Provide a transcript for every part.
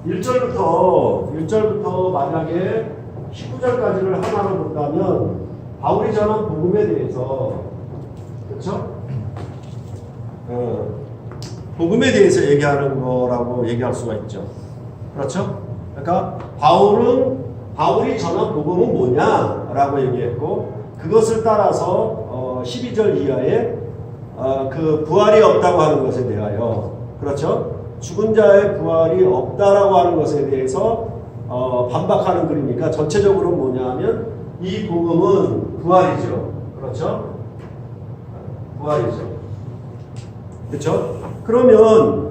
1절부터 만약에 19절까지를 하나로 본다면 바울이 전한 복음에 대해서, 그렇죠? 복음에 대해서 얘기하는 거라고 얘기할 수가 있죠. 그렇죠? 그러니까 바울이 전한 복음은 뭐냐라고 얘기했고, 그것을 따라서 12절 이하에 그 부활이 없다고 하는 것에 대하여, 그렇죠? 죽은 자의 부활이 없다라고 하는 것에 대해서 반박하는 글이니까 전체적으로 뭐냐 하면 이 복음은 부활이죠. 그렇죠? 부활이죠. 그렇죠? 그러면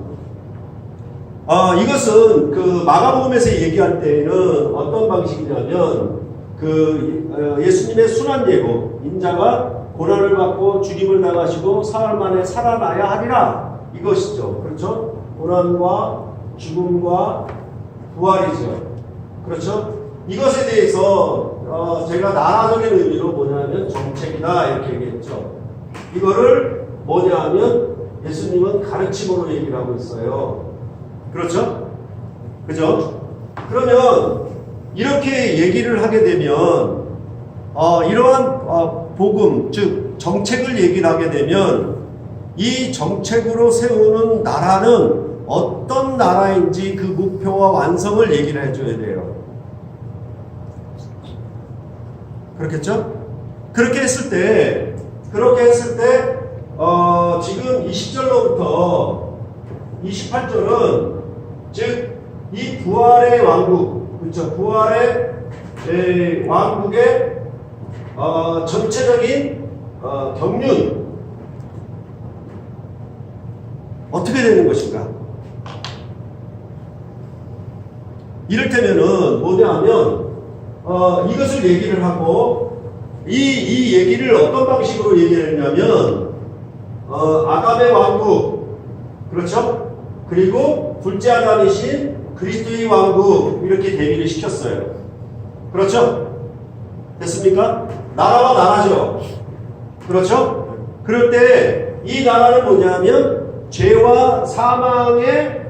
이것은 그 마가복음에서 얘기할 때에는 어떤 방식이냐면 그 예수님의 순환 예고, 인자가 고난을 받고 죽임을 당하시고 사흘 만에 살아나야 하리라, 이것이죠. 그렇죠? 고난과 죽음과 부활이죠. 그렇죠? 이것에 대해서 제가 나라적인 의미로 뭐냐면 정책이다 이렇게 얘기했죠. 이거를 뭐냐면 예수님은 가르침으로 얘기를 하고 있어요. 그렇죠? 그죠? 그러면 이렇게 얘기를 하게 되면 이러한 복음, 즉 정책을 얘기를 하게 되면 이 정책으로 세우는 나라는 어떤 나라인지 그 목표와 완성을 얘기를 해줘야 돼요. 그렇겠죠? 그렇게 했을 때 지금 20절로부터 28절은 즉 이 부활의 왕국, 그렇죠? 부활의 왕국의 전체적인 경륜 어떻게 되는 것인가? 이를테면은 뭐냐 하면 이것을 얘기를 하고 이 얘기를 어떤 방식으로 얘기를 했냐면 아담의 왕국, 그렇죠? 그리고 둘째 아담이신 그리스도의 왕국, 이렇게 대비를 시켰어요. 그렇죠? 됐습니까? 나라와 나라죠. 그렇죠? 그럴 때 이 나라는 뭐냐면 죄와 사망의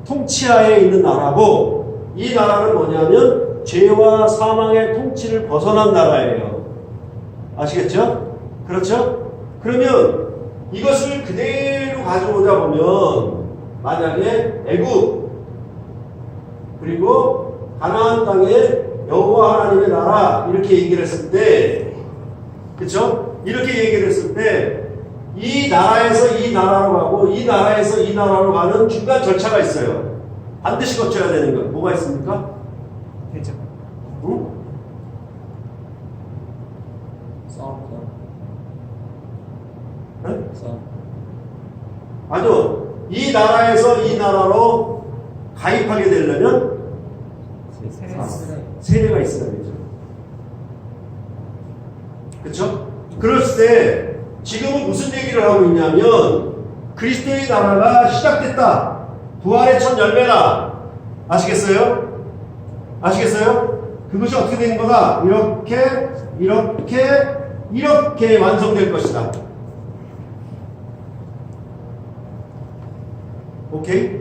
통치하에 있는 나라고, 이 나라는 뭐냐면 죄와 사망의 통치를 벗어난 나라예요. 아시겠죠? 그렇죠? 그러면 이것을 그대로 가져오다 보면 만약에 애굽 그리고 가나안 땅에 여호와 하나님의 나라 이렇게 얘기를 했을 때, 그렇죠? 이렇게 얘기를 했을 때 이 나라에서 이 나라로 가고 이 나라에서 이 나라로 가는 중간 절차가 있어요. 반드시 거쳐야 되는 거 뭐가 있습니까? 대접. 응? 싸움. 네? 싸움. 아니요. 이 나라에서 이 나라로 가입하게 되려면 세례가 있어야 되죠. 그렇죠? 그랬을 때 지금은 무슨 얘기를 하고 있냐면 그리스도의 나라가 시작됐다. 부활의 첫 열매다. 아시겠어요? 아시겠어요? 그것이 어떻게 되는 거다? 이렇게 완성될 것이다. 오케이?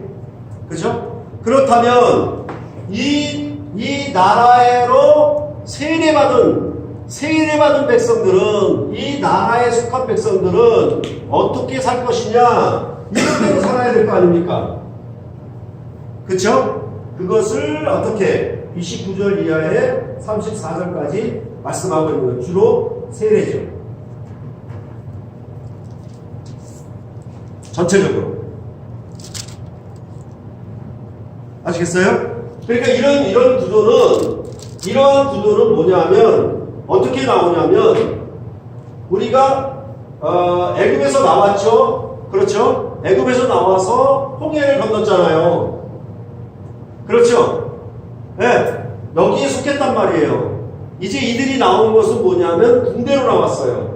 그죠? 그렇다면 이 나라로 세례받은 백성들은, 이 나라에 속한 백성들은 어떻게 살 것이냐? 이렇게 살아야 될 거 아닙니까? 그쵸? 그것을 어떻게 29절 이하에 34절까지 말씀하고 있는 거예요. 주로 세례죠. 전체적으로. 아시겠어요? 그러니까 이러한 구조는 뭐냐면 어떻게 나오냐면 우리가 애굽에서 나왔죠. 그렇죠? 애굽에서 나와서 홍해를 건넜잖아요. 그렇죠? 네, 여기에 속했단 말이에요. 이제 이들이 나온 것은 뭐냐면 군대로 나왔어요.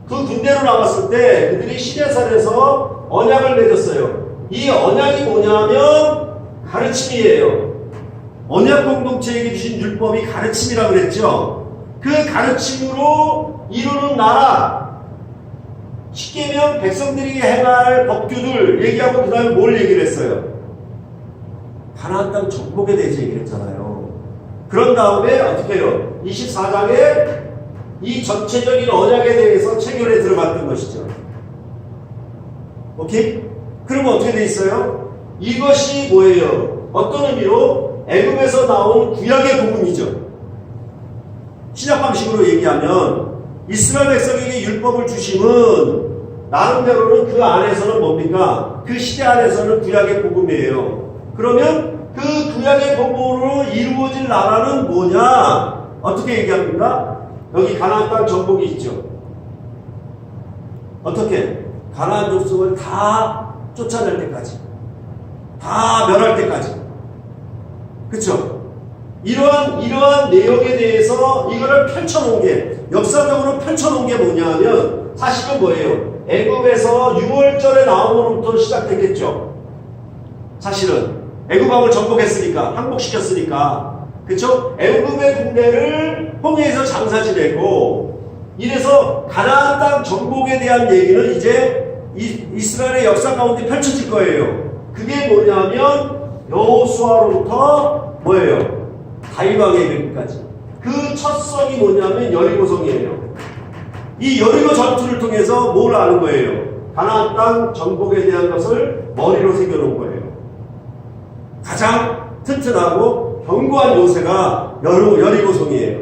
그 군대로 나왔을 때 그들이 시내산에서 언약을 맺었어요. 이 언약이 뭐냐면 가르침이에요. 언약 공동체에게 주신 율법이 가르침이라고 그랬죠. 그 가르침으로 이루는 나라, 십계명 백성들이 행할 법규들 얘기하고 그 다음에 뭘 얘기를 했어요? 가나안 땅 정복에 대해서 얘기를 했잖아요. 그런 다음에 어떻게 해요? 24장에 이 전체적인 언약에 대해서 체결에 들어갔던 것이죠. 오케이? 그러면 어떻게 돼 있어요? 이것이 뭐예요? 어떤 의미로 애굽에서 나온 구약의 복음이죠. 신약 방식으로 얘기하면 이스라엘 백성에게 율법을 주심은 나름대로는 그 안에서는 뭡니까? 그 시대 안에서는 구약의 복음이에요. 그러면 그 구약의 복음으로 이루어질 나라는 뭐냐? 어떻게 얘기합니까? 여기 가나안 땅 정복이 있죠. 어떻게? 가나안 족속을 다 쫓아낼 때까지, 다 멸할 때까지. 그쵸? 이러한 내용에 대해서 이거를 펼쳐놓은 게, 역사적으로 펼쳐놓은 게 뭐냐 하면, 사실은 뭐예요? 애굽에서 6월절에 나옴으로부터 시작됐겠죠. 사실은. 애굽왕을 정복했으니까, 항복시켰으니까. 그쵸? 애굽의 군대를 홍해에서 장사 지내고, 이래서 가나안 땅 정복에 대한 얘기는 이제 이스라엘의 역사 가운데 펼쳐질 거예요. 그게 뭐냐면, 여호수아로부터 뭐예요? 다윗왕에 이르기까지. 그 첫 성이 뭐냐면 여리고성이에요. 이 여리고 전투를 통해서 뭘 아는 거예요? 가나안 땅 정복에 대한 것을 머리로 새겨놓은 거예요. 가장 튼튼하고 견고한 요새가 여리고성이에요.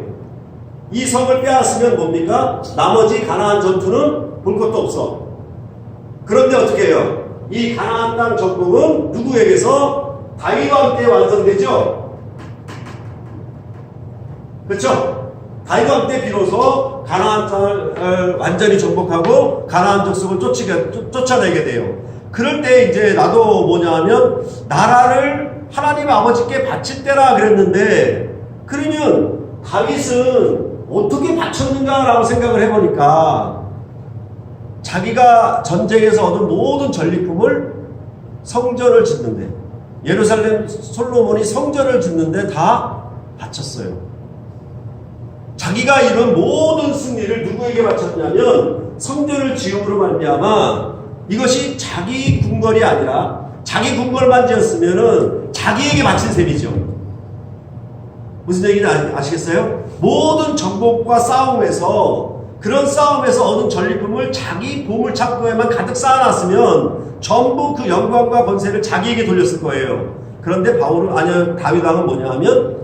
이 성을 빼앗으면 뭡니까? 나머지 가나안 전투는 볼 것도 없어. 그런데 어떻게 해요? 이 가나안 땅 정복은 누구에게서? 다윗왕 때 완성되죠? 그렇죠? 다윗왕 때 비로소 가나안 땅을 완전히 정복하고 가나안 족속을 쫓아내게 돼요. 그럴 때 이제 나도 뭐냐 하면 나라를 하나님 아버지께 바칠 때라 그랬는데, 그러면 다윗은 어떻게 바쳤는가라고 생각을 해보니까 자기가 전쟁에서 얻은 모든 전리품을 성전을 짓는데, 예루살렘 솔로몬이 성전을 짓는데 다 바쳤어요. 자기가 이룬 모든 승리를 누구에게 바쳤냐면 성전을 지음으로 말미암아 이것이 자기 궁궐이 아니라 자기 궁궐만 지었으면은 자기에게 바친 셈이죠. 무슨 얘기인지 아시겠어요? 모든 정복과 싸움에서, 그런 싸움에서 얻은 전리품을 자기 보물창고에만 가득 쌓아놨으면 전부 그 영광과 권세를 자기에게 돌렸을 거예요. 그런데 다윗왕은 뭐냐 하면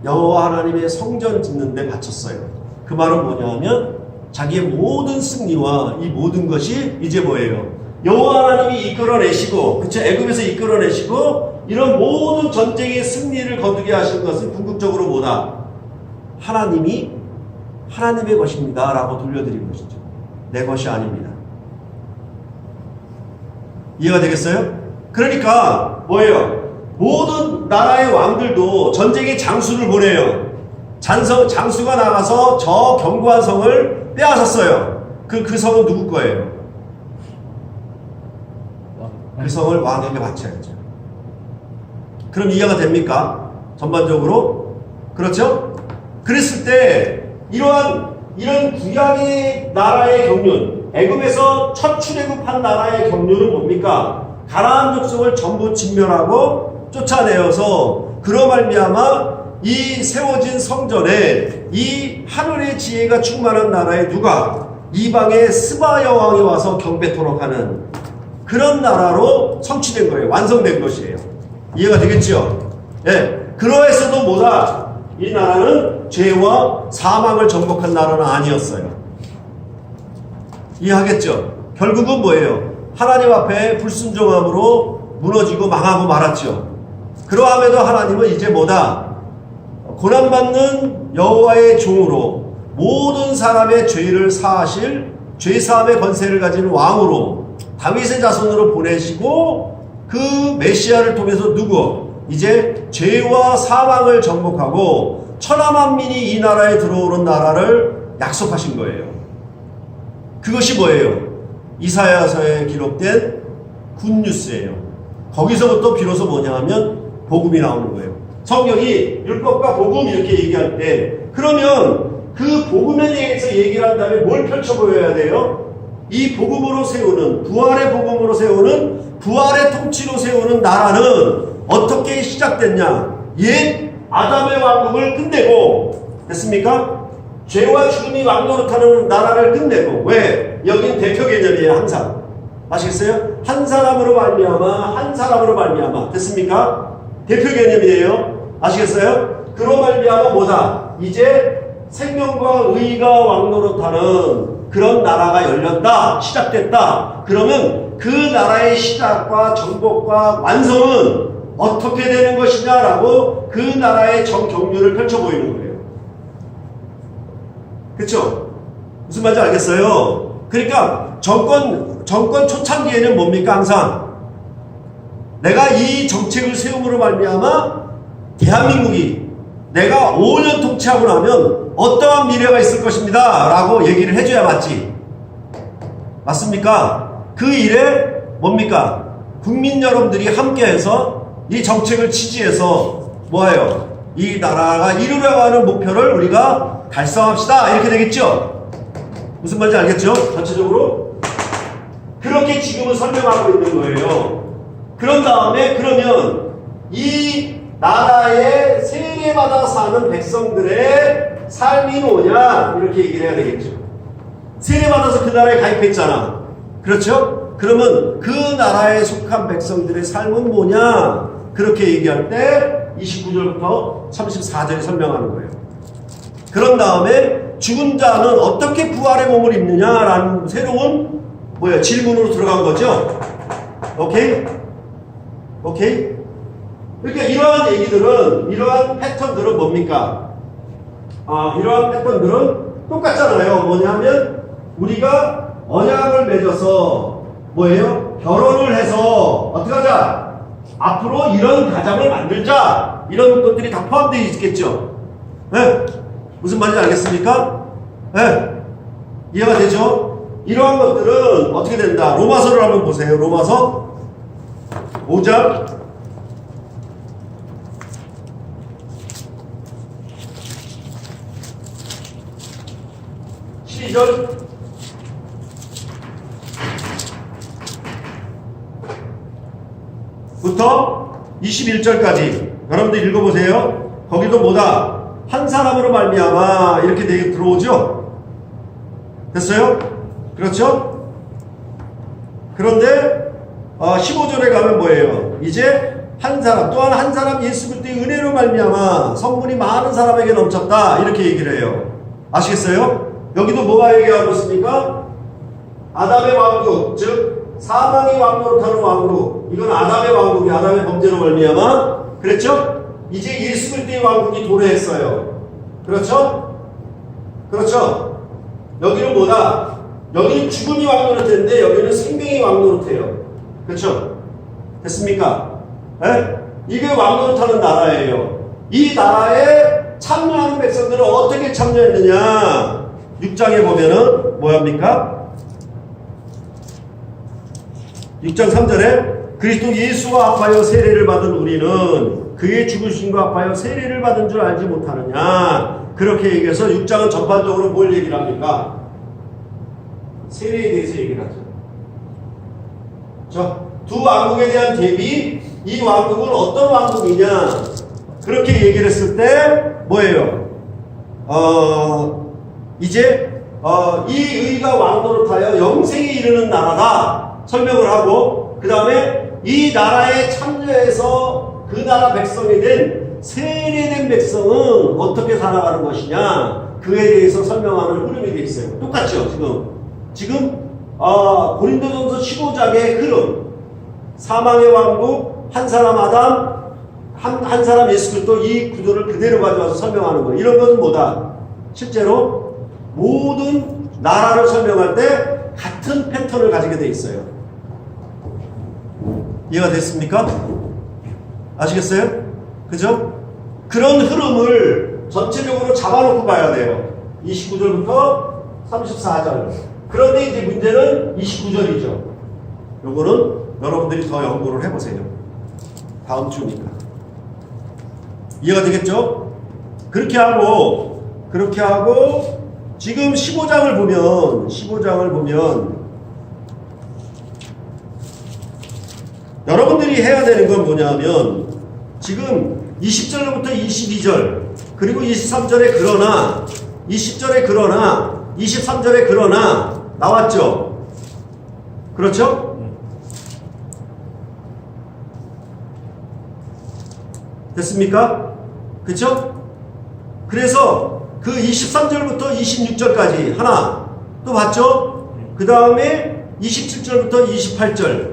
여호와 하나님의 성전 짓는 데 바쳤어요. 그 말은 뭐냐 하면 자기의 모든 승리와 이 모든 것이 이제 뭐예요? 여호와 하나님이 이끌어내시고, 그쵸? 애굽에서 이끌어내시고 이런 모든 전쟁의 승리를 거두게 하신 것은 궁극적으로 뭐다? 하나님의 것입니다 라고 돌려드린 것이죠. 내 것이 아닙니다. 이해가 되겠어요? 그러니까 뭐예요? 모든 나라의 왕들도 전쟁의 장수를 보내요. 장수가 나가서 저 견고한 성을 빼앗았어요. 그 성은 누구 거예요? 그 성을 왕에게 바쳐야죠. 그럼 이해가 됩니까? 전반적으로? 그렇죠? 그랬을 때 이런 구약의 나라의 경륜, 애굽에서 첫 출애굽한 나라의 경륜은 뭡니까? 가나안 족속을 전부 진멸하고 쫓아내어서 그로 말미암아 이 세워진 성전에 이 하늘의 지혜가 충만한 나라에 누가? 이방의 스바 여왕이 와서 경배토록 하는 그런 나라로 성취된 거예요. 완성된 것이에요. 이해가 되겠죠? 예. 그러해서도 뭐다? 이 나라는 죄와 사망을 정복한 나라는 아니었어요. 이해하겠죠? 결국은 뭐예요? 하나님 앞에 불순종함으로 무너지고 망하고 말았죠. 그러함에도 하나님은 이제 뭐다? 고난받는 여호와의 종으로 모든 사람의 죄를 사하실 죄사함의 권세를 가진 왕으로 다윗의 자손으로 보내시고, 그 메시아를 통해서 이제 죄와 사망을 정복하고 천하만민이 이 나라에 들어오는 나라를 약속하신 거예요. 그것이 뭐예요? 이사야서에 기록된 굿뉴스예요. 거기서부터 비로소 뭐냐 하면 복음이 나오는 거예요. 성경이 율법과 복음 이렇게 얘기할 때, 그러면 그 복음에 대해서 얘기를 한 다음에 뭘 펼쳐 보여야 돼요? 이 복음으로 세우는, 부활의 복음으로 세우는, 부활의 통치로 세우는 나라는 어떻게 시작됐냐? 옛 아담의 왕국을 끝내고 됐습니까? 죄와 죽음이 왕노릇하는 나라를 끝내고 왜? 여긴 대표 개념이에요. 항상 아시겠어요? 한 사람으로 말미암아 됐습니까? 대표 개념이에요. 아시겠어요? 그로 말미암아 뭐다? 이제 생명과 의가 왕노릇하는 그런 나라가 열렸다. 시작됐다. 그러면 그 나라의 시작과 정복과 완성은 어떻게 되는 것이냐라고 그 나라의 정경륜을 펼쳐 보이는 거예요. 그렇죠? 무슨 말인지 알겠어요? 그러니까 정권 초창기에는 뭡니까? 항상 내가 이 정책을 세움으로 말미암아 대한민국이 내가 5년 통치하고 나면 어떠한 미래가 있을 것입니다 라고 얘기를 해줘야 맞지. 맞습니까? 그 일에 뭡니까? 국민 여러분들이 함께해서 이 정책을 지지해서 뭐예요? 이 나라가 이루려고 하는 목표를 우리가 달성합시다 이렇게 되겠죠? 무슨 말인지 알겠죠? 전체적으로 그렇게 지금은 설명하고 있는 거예요. 그런 다음에 그러면 이 나라에 세례받아 사는 백성들의 삶이 뭐냐 이렇게 얘기를 해야 되겠죠. 세례받아서 그 나라에 가입했잖아. 그렇죠? 그러면 그 나라에 속한 백성들의 삶은 뭐냐 그렇게 얘기할 때 29절부터 34절이 설명하는 거예요. 그런 다음에 죽은 자는 어떻게 부활의 몸을 입느냐라는 새로운 질문으로 들어간 거죠. 오케이? 오케이? 그러니까 이러한 패턴들은 뭡니까? 이러한 패턴들은 똑같잖아요. 뭐냐면 우리가 언약을 맺어서 결혼을 해서 어떻게 하자? 앞으로 이런 가정을 만들자. 이런 것들이 다 포함되어 있겠죠. 네? 무슨 말인지 알겠습니까? 네? 이해가 되죠? 이러한 것들은 어떻게 된다? 로마서를 한번 보세요. 로마서 5장 12절 부터 21절까지 여러분들 읽어보세요. 거기도 뭐다? 한 사람으로 말미암아 이렇게 들어오죠? 됐어요? 그렇죠? 그런데 15절에 가면 뭐예요? 이제 한 사람 또한 한 사람 예수 그리스도의 은혜로 말미암아 성분이 많은 사람에게 넘쳤다 이렇게 얘기를 해요. 아시겠어요? 여기도 뭐가 얘기하고 있습니까? 아담의 왕국 즉 사망이 왕노릇하는 왕국 이건 아담의 왕국이 아담의 범죄로 말미암아 그랬죠? 이제 예수 그리스도의 왕국이 도래했어요. 그렇죠? 그렇죠? 여기는 뭐다? 여기는 죽음이 왕노릇했는데 여기는 생명이 왕노릇해요. 그렇죠? 됐습니까? 에? 이게 왕노릇하는 나라예요. 이 나라에 참여하는 백성들은 어떻게 참여했느냐? 6장에 보면은 뭐합니까? 6장 3절에 그리스도 예수와 합하여 세례를 받은 우리는 그의 죽으심과 합하여 세례를 받은 줄 알지 못하느냐 그렇게 얘기해서 6장은 전반적으로 뭘 얘기를 합니까? 세례에 대해서 얘기를 하죠. 자, 두 왕국에 대한 대비 이 왕국은 어떤 왕국이냐 그렇게 얘기를 했을 때 뭐예요? 이제 이 의가 왕노릇하여 영생에 이르는 나라다 설명을 하고 그 다음에 이 나라에 참여해서 그 나라 백성이 된 세례된 백성은 어떻게 살아가는 것이냐 그에 대해서 설명하는 흐름이 되어 있어요. 똑같죠? 지금 고린도전서 15장의 흐름 사망의 왕국 한 사람 아담 한 사람 예수 그리스도 이 구조를 그대로 가져와서 설명하는 거예요. 이런 것은 뭐다? 실제로 모든 나라를 설명할 때 같은 패턴을 가지게 돼 있어요. 이해가 됐습니까? 아시겠어요? 그죠? 그런 흐름을 전체적으로 잡아놓고 봐야 돼요. 29절부터 34절. 그런데 이제 문제는 29절이죠. 요거는 여러분들이 더 연구를 해보세요. 다음 주니까. 이해가 되겠죠? 그렇게 하고 지금 15장을 보면 여러분들이 해야 되는 건 뭐냐면 지금 20절부터 22절 그리고 23절에 그러나 20절에 그러나 23절에 그러나 나왔죠. 그렇죠? 됐습니까? 그렇죠? 그래서 그 23절부터 26절까지 하나 또 봤죠? 그 다음에 27절부터 28절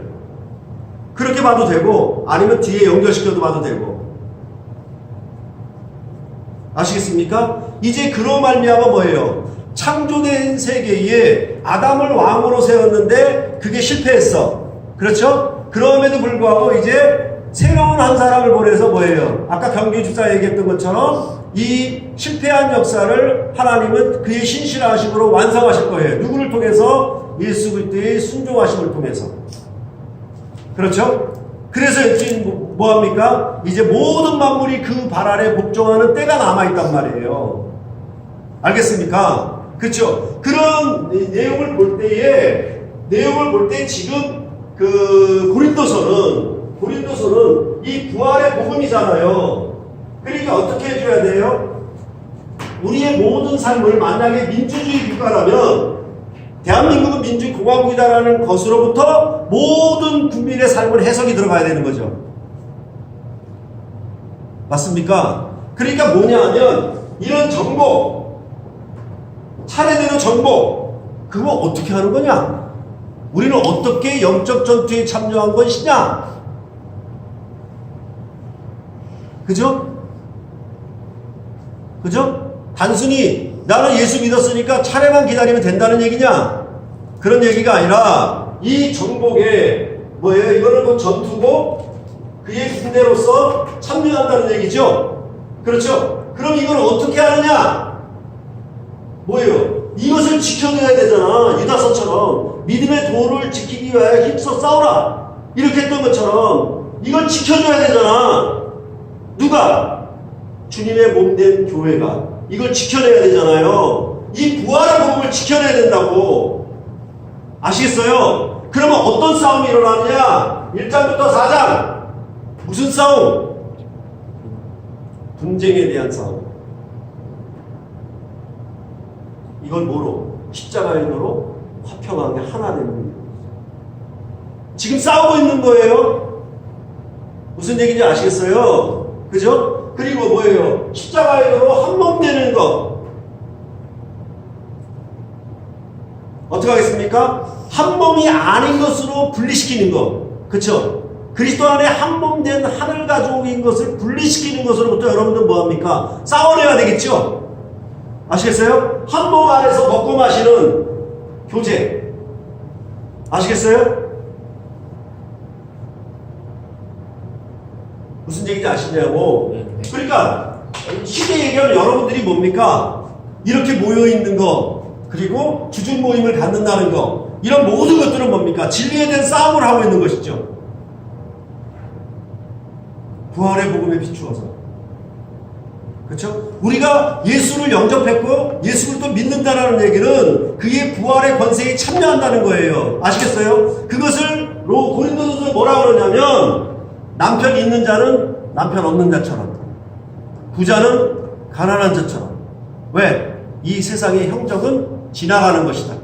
그렇게 봐도 되고 아니면 뒤에 연결시켜도 봐도 되고 아시겠습니까? 이제 그로 말미암아 뭐예요? 창조된 세계에 아담을 왕으로 세웠는데 그게 실패했어. 그렇죠? 그럼에도 불구하고 이제 새로운 한 사람을 보내서 뭐예요? 아까 경기 집사 얘기했던 것처럼 이 실패한 역사를 하나님은 그의 신실하심으로 완성하실 거예요. 누구를 통해서? 예수 그리스도의 순종하심을 통해서. 그렇죠? 그래서 지금 뭐합니까? 이제 모든 만물이 그 발 아래 복종하는 때가 남아있단 말이에요. 알겠습니까? 그렇죠? 그런 내용을 볼 때 지금 그 고린도서는 이 부활의 복음이잖아요. 그러니까 어떻게 해줘야 돼요? 우리의 모든 삶을 만약에 민주주의 국가라면 대한민국은 민주공화국이다라는 것으로부터 모든 국민의 삶을 해석이 들어가야 되는 거죠. 맞습니까? 그러니까 뭐냐 하면 이런 정복, 차례대로 정복, 그거 어떻게 하는 거냐? 우리는 어떻게 영적 전투에 참여한 것이냐? 그죠? 그죠? 단순히 나는 예수 믿었으니까 차례만 기다리면 된다는 얘기냐? 그런 얘기가 아니라 이 정복에 뭐예요? 이거는 뭐 전투고 그의 군대로서 참여한다는 얘기죠. 그렇죠? 그럼 이걸 어떻게 하느냐? 뭐예요? 이것을 지켜내야 되잖아. 유다서처럼 믿음의 도를 지키기 위하여 힘써 싸우라 이렇게 했던 것처럼 이걸 지켜줘야 되잖아. 누가? 주님의 몸된 교회가 이걸 지켜내야 되잖아요. 이 부활의 복음을 지켜내야 된다고. 아시겠어요? 그러면 어떤 싸움이 일어나느냐? 1장부터 4장 무슨 싸움? 분쟁에 대한 싸움. 이걸 뭐로? 십자가의 도로 화평하게 하나 되는 거예요. 지금 싸우고 있는 거예요. 무슨 얘기인지 아시겠어요? 그죠? 그리고 뭐예요? 십자가의 도로 한 몸 되는 것. 어떻게 하겠습니까? 한 몸이 아닌 것으로 분리시키는 것. 그쵸? 그리스도 안에 한 몸 된 하늘 가족인 것을 분리시키는 것으로부터 여러분들 뭐합니까? 싸워내야 되겠죠? 아시겠어요? 한 몸 안에서 먹고 마시는 교제. 아시겠어요? 무슨 얘기인지 아시냐고. 그러니까 쉽게 얘기하면 여러분들이 뭡니까? 이렇게 모여있는 거 그리고 주중 모임을 갖는다는 거 이런 모든 것들은 뭡니까? 진리에 대한 싸움을 하고 있는 것이죠. 부활의 복음에 비추어서. 그렇죠? 우리가 예수를 영접했고 예수 그리스도 믿는다라는 얘기는 그의 부활의 권세에 참여한다는 거예요. 아시겠어요? 그것을 고린도서에서 뭐라 그러냐면 남편 있는 자는 남편 없는 자처럼 부자는 가난한 자처럼. 왜? 이 세상의 형적은 지나가는 것이다.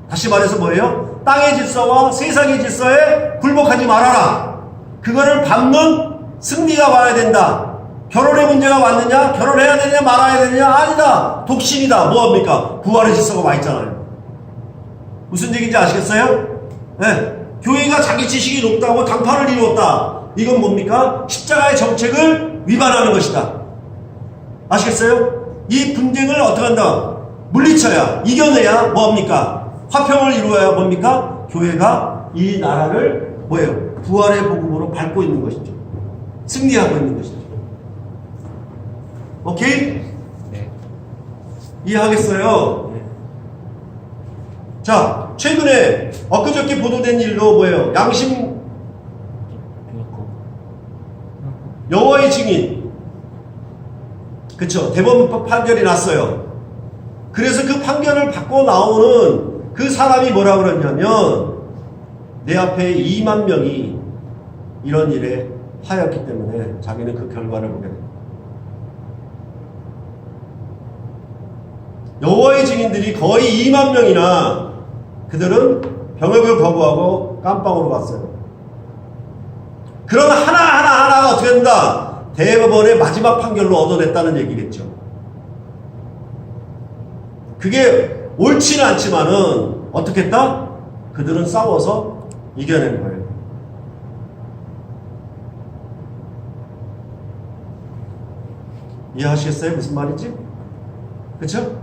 다시 말해서 뭐예요? 땅의 질서와 세상의 질서에 굴복하지 말아라. 그거를 밟는 승리가 와야 된다. 결혼의 문제가 왔느냐? 결혼해야 되느냐 말아야 되느냐? 아니다. 독신이다. 뭐합니까? 부활의 질서가 와 있잖아요. 무슨 얘기인지 아시겠어요? 네. 교회가 자기 지식이 높다고 당파를 이루었다. 이건 뭡니까? 십자가의 정책을 위반하는 것이다. 아시겠어요? 이 분쟁을 어떻게 한다? 물리쳐야, 이겨내야 뭐합니까? 화평을 이루어야 뭡니까? 교회가 이 나라를 뭐예요? 부활의 복음으로 밟고 있는 것이죠. 승리하고 있는 것이죠. 오케이? 네. 이해하겠어요? 네. 자, 최근에 엊그저께 보도된 일로 뭐예요? 양심 여호와의 증인. 그쵸? 대법원 판결이 났어요. 그래서 그 판결을 받고 나오는 그 사람이 뭐라 그러냐면 내 앞에 2만 명이 이런 일에 하였기 때문에 자기는 그 결과를 보게 됩니다. 여호와의 증인들이 거의 2만 명이나 그들은 병역을 거부하고 깜빵으로 갔어요. 그럼 하나하나가 어떻게 된다? 대법원의 마지막 판결로 얻어냈다는 얘기겠죠. 그게 옳지는 않지만은 어떻게 했다? 그들은 싸워서 이겨낸 거예요. 이해하시겠어요? 무슨 말인지? 그렇죠?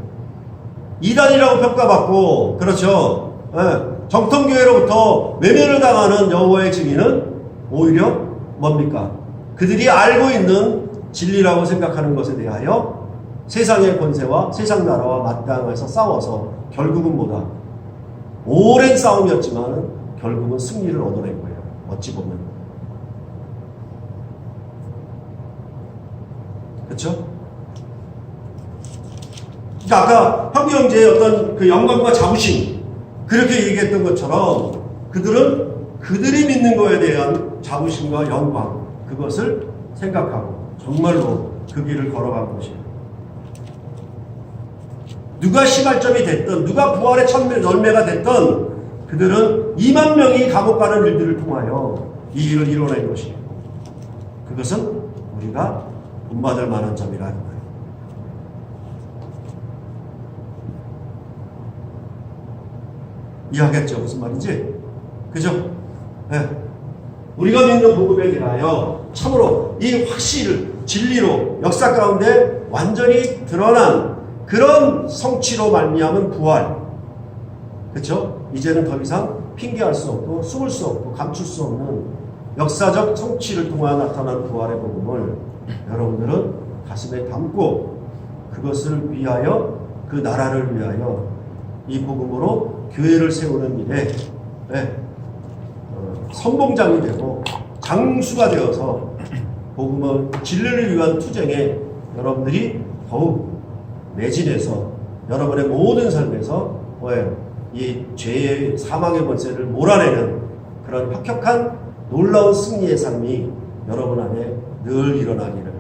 이단이라고 평가받고, 그렇죠? 예, 정통교회로부터 외면을 당하는 여호와의 증인은 오히려 뭡니까? 그들이 알고 있는 진리라고 생각하는 것에 대하여 세상의 권세와 세상 나라와 맞당해서 싸워서 결국은 뭐다? 오랜 싸움이었지만 결국은 승리를 얻어낸 거예요. 어찌 보면. 그렇죠? 그러니까 아까 형제 형제의 어떤 그 영광과 자부심 그렇게 얘기했던 것처럼 그들은 그들이 믿는 거에 대한 자부심과 영광 그것을 생각하고 정말로 그 길을 걸어간 것이에요. 누가 시발점이 됐든 누가 부활의 첫 열매가 됐든 그들은 2만 명이 감옥 가는 일들을 통하여 이 일을 이뤄낸 것이에요. 그것은 우리가 본받을 만한 점이라는 거예요. 이해하겠죠? 무슨 말인지? 그죠? 네. 우리가 믿는 복음에 대하여 참으로 이 확실을 진리로 역사 가운데 완전히 드러난 그런 성취로 말미암은 부활. 그렇죠? 이제는 더 이상 핑계할 수 없고 숨을 수 없고 감출 수 없는 역사적 성취를 통하여 나타난 부활의 복음을 여러분들은 가슴에 담고 그것을 위하여 그 나라를 위하여 이 복음으로 교회를 세우는 일에 선봉장이 되고 장수가 되어서 복음의 진리를 위한 투쟁에 여러분들이 더욱 매진해서 여러분의 모든 삶에서 이 죄의 사망의 권세를 몰아내는 그런 혁혁한 놀라운 승리의 삶이 여러분 안에 늘 일어나기를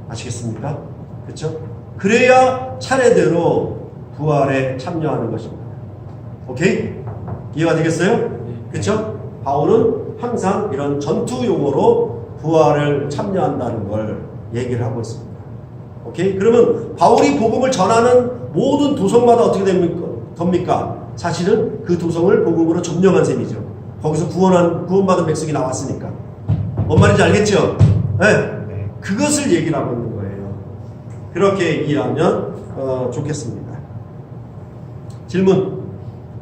아시겠습니까? 그렇죠? 그래야 차례대로 부활에 참여하는 것입니다. 오케이? 이해가 되겠어요? 그렇죠? 바울은 항상 이런 전투 용어로 부활을 참여한다는 걸 얘기를 하고 있습니다. 오케이? 그러면 바울이 복음을 전하는 모든 도성마다 어떻게 됩니까? 사실은 그 도성을 복음으로 점령한 셈이죠. 거기서 구원받은 백성이 나왔으니까. 뭔 말인지 알겠죠? 네. 그것을 얘기를 하고 있는 거예요. 그렇게 이해하면 좋겠습니다. 질문.